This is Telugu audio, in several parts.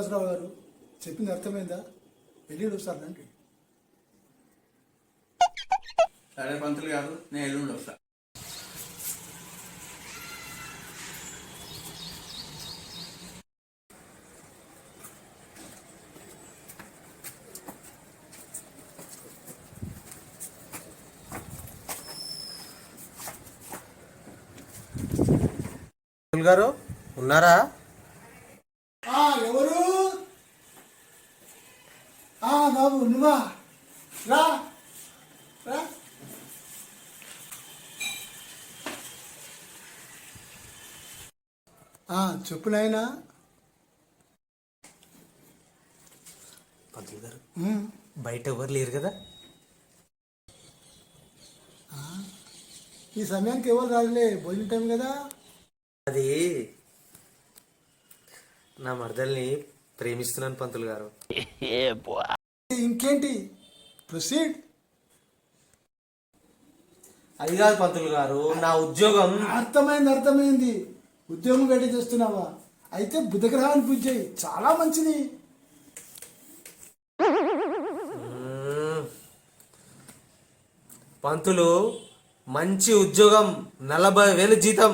శ్రీనివాసరావు గారు చెప్పింది అర్థమైందా? ఎల్లుండి వస్తారు రండి. సరే పంతులు గారు, నేను ఎల్లుండి వస్తా. గారు ఉన్నారా? ఎవరు? బాబు నువ్వా? రా రా. చెప్పు నాయనా. పంతులు గారు బయట ఎవరు లేరు కదా? ఈ సమయానికి ఎవరు రాదులే, భోజనం టైం కదా. అది నా మరదల్ని ప్రేమిస్తున్నాను పంతులు గారు. ఇంకేంటి, ప్రొసీడ్. అది కాదు పంతులు గారు, నా ఉద్యోగం. అర్థమైంది. ఉద్యోగం వేడి చేస్తున్నావా? అయితే బుధగ్రహాన్ని పూజ చేయి, చాలా మంచిది. పంతులు, మంచి ఉద్యోగం, 40,000 జీతం.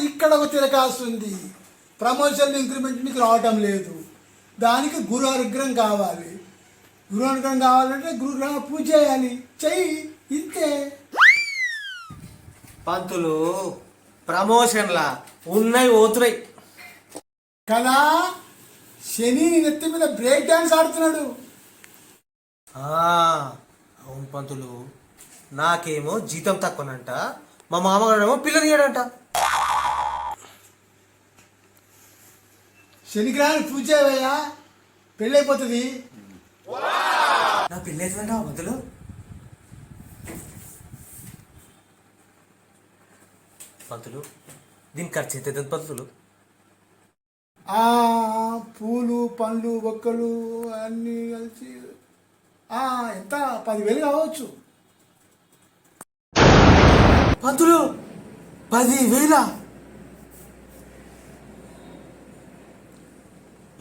ఇక్కడ ఒక తిరకాసు ఉంది. ప్రమోషన్ ఇంక్రిమెంట్ నీకు రావటం లేదు. దానికి గురు అనుగ్రహం కావాలి. గురు అనుగ్రహం కావాలంటే గురుగ్రహం పూజ చేయాలి. చెయ్యి, ఇంతే. పంతులు, ప్రమోషన్లా ఉన్నాయి పోతున్నాయి కదా. శని నెత్తి మీద బ్రేక్ డాన్స్ ఆడుతున్నాడు. అవును పంతులు, నాకేమో జీతం తక్కువనంట, మా మామగారేమో పిల్లనియాడంట. శనిగ్రహాన్ని పూజ చేయవయ్యా, పెళ్ళైపోతుంది. నా పెళ్ళి అవుతుందంట పంతులు. పంతులు, దీనికి ఖర్చు అవుతుంది పంతులు. పూలు పండ్లు ఒక్కలు అన్నీ కలిసి ఎంత 10,000 కావచ్చు పంతులు. 10,000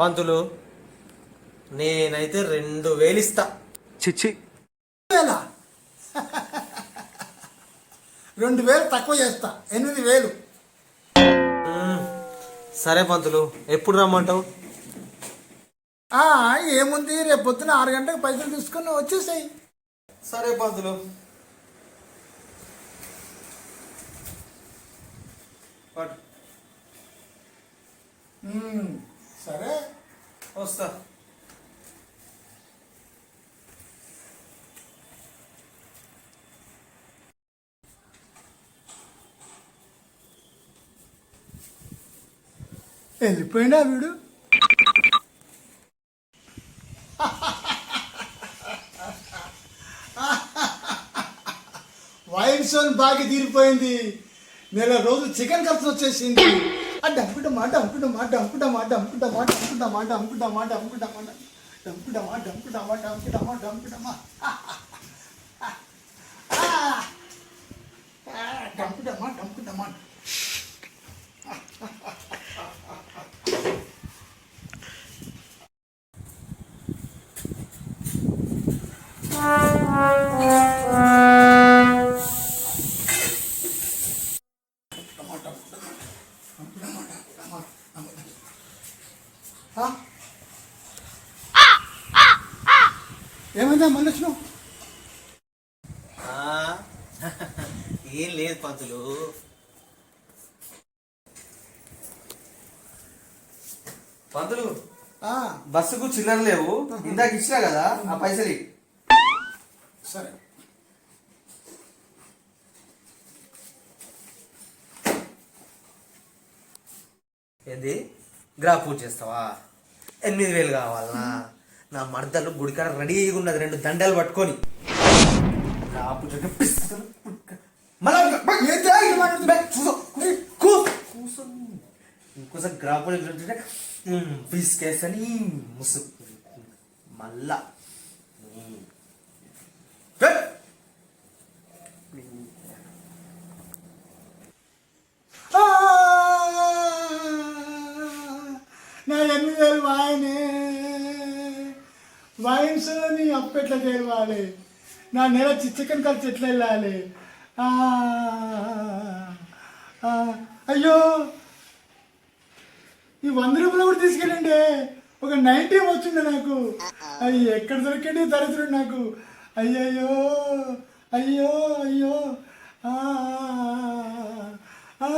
పంతులు, నేనైతే 2,000 ఇస్తా. చిచ్చి, 2,000 తక్కువ చేస్తా, 8,000. సరే పంతులు, ఎప్పుడు రమ్మంటావు? ఏముంది, రేపు పొద్దున 6 గంటలకు పైసలు తీసుకుని వచ్చేసాయి. సరే పంతులు. సరే, వస్తా. వెళ్ళిపోయినా వీడు. వైన్ సోన్ బాగా తీరిపోయింది. నెల రోజులు చికెన్ ఖర్చు వచ్చేసింది. డంకుటమా డంకుటమా డంకుటమా డంకుటమా డంకుటమా డంకుటమా డంకుటమా డంకుటమా డంకుటమా డంకుటమా డంకుటమా డంకుటమా డంకుటమా. ఏమైందా మళ్ళీ వచ్చినావు? ఏం లేదు పంతులు. పంతులు, బస్సుకు చిల్లర లేవు, ఇందాక ఇచ్చినా కదా ఆ పైసలు. సరే, ఏంది, గ్రా పూజ చేస్తావా? 8,000 కావాలనా? నా మర్దలు గుడికాడ రెడీగా ఉన్నది, 2 దండలు పట్టుకొని. గ్రా పూజ ఇంకోసారి గ్రా పూజ పిసికేసని ముసు మళ్ళా. నా వైన్స్ నీ అప్పు ఎట్లా తేవాలి, నా నెల చికెన్ ఖర్చు ఎట్లా వెళ్ళాలి. ఆ, ఆ, అయ్యో ఈ 100 రూపాయలు కూడా తీసుకెళ్ళండి. ఒక 90 వచ్చింది నాకు. అయ్యి ఎక్కడ దొరికండి దరిద్రుడు నాకు. అయ్యయ్యో అయ్యో అయ్యో. ఆ, ఆ,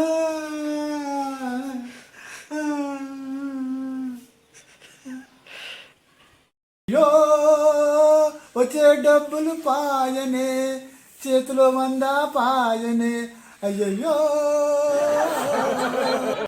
అయ్యో వచ్చే డబ్బులు పాయనే, చేతిలో 100 పాయనే. అయ్యయ్యో